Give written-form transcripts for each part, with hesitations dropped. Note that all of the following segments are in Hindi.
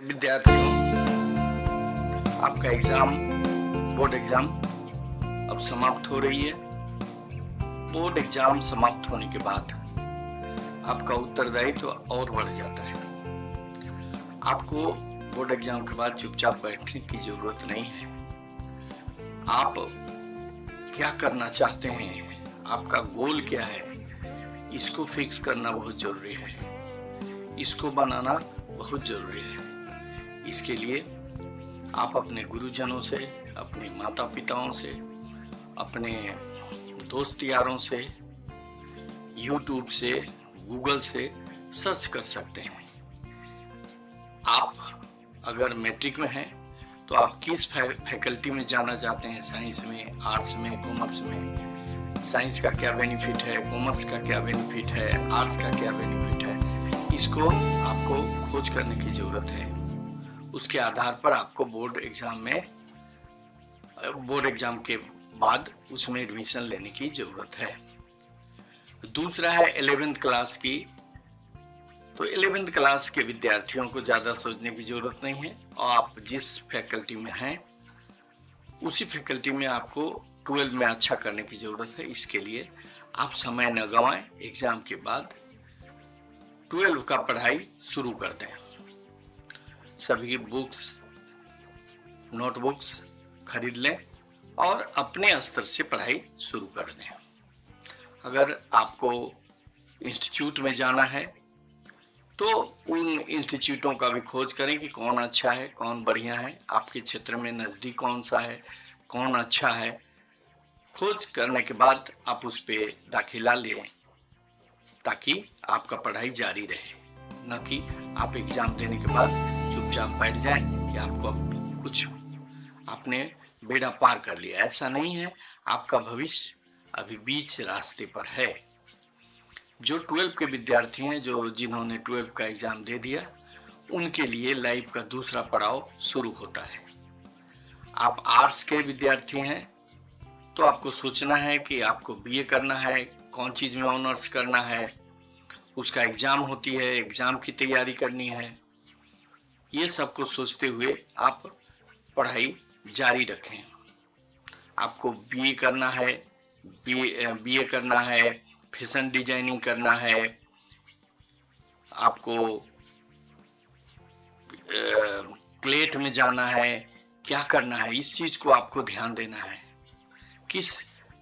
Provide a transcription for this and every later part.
विद्यार्थियों, आपका बोर्ड एग्जाम अब समाप्त हो रही है। बोर्ड एग्जाम समाप्त होने के बाद आपका उत्तरदायित्व और बढ़ जाता है। आपको बोर्ड एग्जाम के बाद चुपचाप बैठने की जरूरत नहीं है। आप क्या करना चाहते हैं, आपका गोल क्या है, इसको फिक्स करना बहुत जरूरी है। इसको बनाना बहुत जरूरी है। इसके लिए आप अपने गुरुजनों से, अपने माता पिताओं से, अपने दोस्त यारों से, YouTube से, गूगल से सर्च कर सकते हैं। आप अगर मैट्रिक में हैं तो आप किस फैकल्टी में जाना चाहते हैं, साइंस में, आर्ट्स में, कॉमर्स में, साइंस का क्या बेनिफिट है, कॉमर्स का क्या बेनिफिट है, आर्ट्स का क्या बेनिफिट है, इसको आपको खोज करने की जरूरत है। उसके आधार पर आपको बोर्ड एग्जाम के बाद उसमें एडमिशन लेने की जरूरत है। दूसरा है 11th क्लास की। तो 11th क्लास के विद्यार्थियों को ज़्यादा सोचने की जरूरत नहीं है, और आप जिस फैकल्टी में हैं उसी फैकल्टी में आपको 12 में अच्छा करने की जरूरत है। इसके लिए आप समय न गंवाएं, एग्जाम के बाद 12 का पढ़ाई शुरू कर दें। सभी बुक्स, नोटबुक्स खरीद लें और अपने स्तर से पढ़ाई शुरू कर दें। अगर आपको इंस्टीट्यूट में जाना है तो उन इंस्टीट्यूटों का भी खोज करें कि कौन अच्छा है, कौन बढ़िया है, आपके क्षेत्र में नज़दीक कौन सा है, कौन अच्छा है। खोज करने के बाद आप उस पर दाखिला लें ताकि आपका पढ़ाई जारी रहे, न कि आप एग्जाम देने के बाद चुपचाप बैठ जाएं कि आपको अब कुछ आपने बेड़ा पार कर लिया। ऐसा नहीं है, आपका भविष्य अभी बीच रास्ते पर है। जो 12 के विद्यार्थी हैं, जिन्होंने 12 का एग्जाम दे दिया, उनके लिए लाइफ का दूसरा पड़ाव शुरू होता है। आप आर्ट्स के विद्यार्थी हैं तो आपको सोचना है कि आपको बीए करना है, कौन चीज में ऑनर्स करना है, उसका एग्जाम होती है, एग्जाम की तैयारी करनी है। ये सब को सोचते हुए आप पढ़ाई जारी रखें। आपको बीए करना है, बीए करना है, फैशन डिजाइनिंग करना है, आपको क्लेट में जाना है, क्या करना है, इस चीज को आपको ध्यान देना है। किस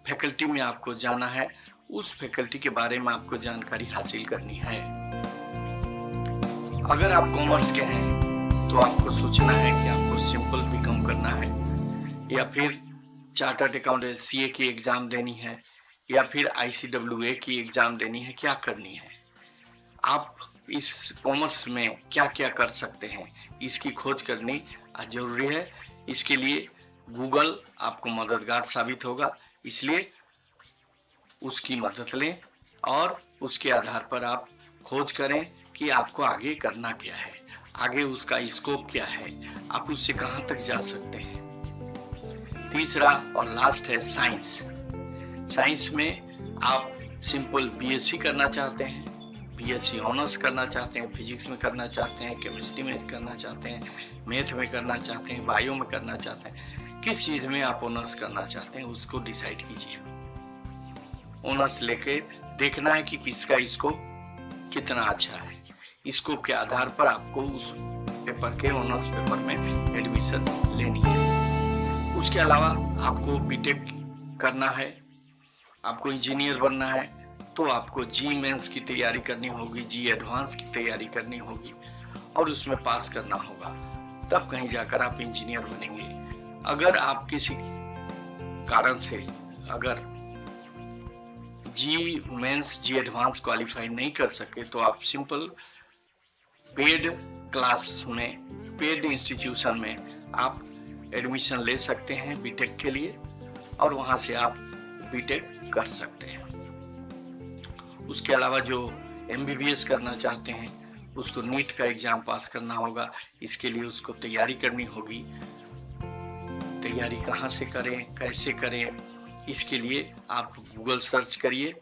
फैकल्टी में आपको जाना है, उस फैकल्टी के बारे में आपको जानकारी हासिल करनी है। अगर आप कॉमर्स के हैं तो आपको सोचना है कि आपको सिंपल बीकॉम करना है, या फिर चार्टर्ड अकाउंटेंट सीए की एग्जाम देनी है, या फिर ICWA की एग्जाम देनी है, क्या करनी है। आप इस कॉमर्स में क्या क्या कर सकते हैं, इसकी खोज करनी जरूरी है। इसके लिए गूगल आपको मददगार साबित होगा, इसलिए उसकी मदद लें और उसके आधार पर आप खोज करें कि आपको आगे करना क्या है, आगे उसका स्कोप क्या है, आप उससे कहां तक जा सकते हैं। तीसरा और लास्ट है साइंस। साइंस में आप सिंपल BSc करना चाहते हैं, BSc ऑनर्स करना चाहते हैं, फिजिक्स में करना चाहते हैं, केमिस्ट्री में करना चाहते हैं, मैथ में करना चाहते हैं, बायो में करना चाहते हैं, किस चीज में आप ऑनर्स करना चाहते हैं उसको डिसाइड कीजिए। ऑनर्स लेके देखना है कि किसका स्कोप कितना अच्छा है। स्कोप के आधार पर आपको उस पेपर के, ऑनर्स पेपर में एडमिशन लेनी है। उसके अलावा आपको बीटेक करना है, आपको इंजीनियर बनना है, तो आपको जी मेंस की तैयारी करनी होगी, जी एडवांस की तैयारी करनी होगी और उसमें पास करना होगा, तब कहीं जाकर आप इंजीनियर बनेंगे। अगर आप किसी कारण से अगर जी मेंस, जी एडवांस क्वालिफाई नहीं कर सके तो आप सिंपल पेड क्लास में, पेड इंस्टीट्यूशन में आप एडमिशन ले सकते हैं बीटेक के लिए, और वहां से आप बीटेक कर सकते हैं। उसके अलावा जो MBBS करना चाहते हैं उसको नीट का एग्जाम पास करना होगा। इसके लिए उसको तैयारी करनी होगी। तैयारी कहाँ से करें, कैसे करें, इसके लिए आप गूगल सर्च करिए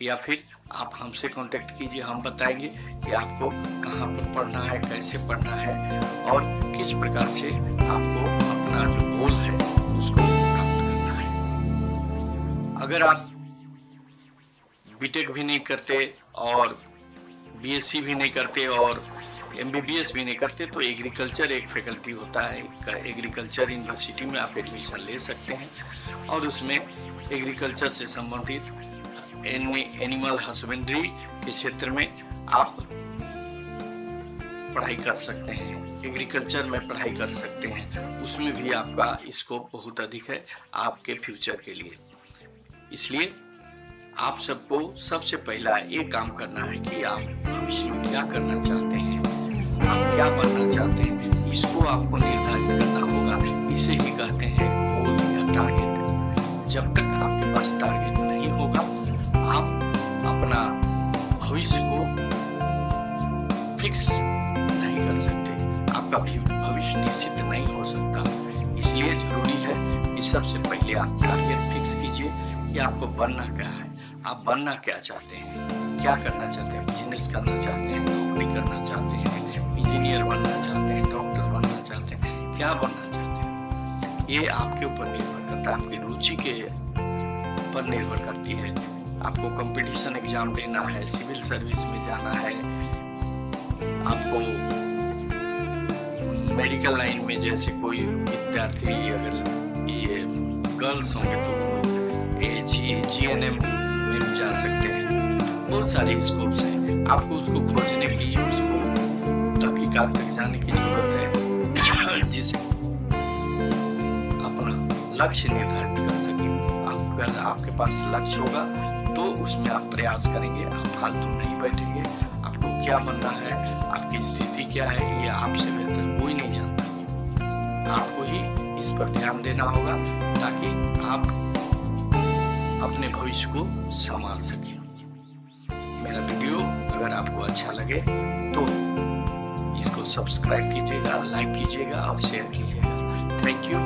या फिर आप हमसे कांटेक्ट कीजिए, हम बताएंगे कि आपको कहाँ पर पढ़ना है, कैसे पढ़ना है और किस प्रकार से आपको अपना जो गोल है उसको प्राप्त करना है। अगर आप बीटेक भी नहीं करते और बीएससी भी नहीं करते और एमबीबीएस भी नहीं करते तो एग्रीकल्चर एक फैकल्टी होता है, एग्रीकल्चर यूनिवर्सिटी में आप एडमिशन ले सकते हैं और उसमें एग्रीकल्चर से संबंधित एनिमल हस्बेंड्री के क्षेत्र में आप पढ़ाई कर सकते हैं, एग्रीकल्चर में पढ़ाई कर सकते हैं। उसमें भी आपका स्कोप बहुत अधिक है आपके फ्यूचर के लिए। इसलिए आप सबको सबसे पहला ये काम करना है कि आप भविष्य में क्या करना चाहते हैं, आप क्या बनना चाहते हैं, इसको आपको निर्धारित करना होगा। इसे ही कहते हैं गोल या टारगेट। जब तक आपके पास टारगेट नहीं होगा आप अपना भविष्य को फिक्स नहीं कर सकते, आपका भविष्य निश्चित नहीं हो सकता। इसलिए जरूरी है कि सबसे पहले आप टारगेट फिक्स कीजिए कि आपको बनना क्या है, आप बनना क्या चाहते हैं, क्या करना चाहते हैं, बिजनेस करना चाहते हैं, नौकरी करना चाहते हैं, इंजीनियर बनना चाहते हैं, डॉक्टर बनना चाहते हैं, क्या बनना चाहते हैं। ये आपके ऊपर निर्भर करता है, आपकी रुचि के ऊपर निर्भर करती है। आपको कंपटीशन एग्जाम देना है, सिविल सर्विस में जाना है, आपको मेडिकल लाइन में जैसे कोई विद्यार्थी अगर ये गर्ल्स होंगे तो जीएनएम में भी जा सकते हैं। बहुत सारे स्कोप्स हैं, आपको उसको खोजने के लिए उसको तहकीकात तक जाने की जरूरत है जिसे अपना लक्ष्य निर्धारित कर सके। अगर आपके पास लक्ष्य होगा तो उसमें आप प्रयास करेंगे, आप फालतू नहीं बैठेंगे। आपको क्या बनना है, आपकी स्थिति क्या है, ये आपसे बेहतर कोई नहीं जानता। आपको ही इस पर ध्यान देना होगा ताकि आप अपने भविष्य को संभाल सकें। मेरा वीडियो अगर आपको अच्छा लगे तो इसको सब्सक्राइब कीजिएगा, लाइक कीजिएगा और शेयर कीजिएगा। Thank you.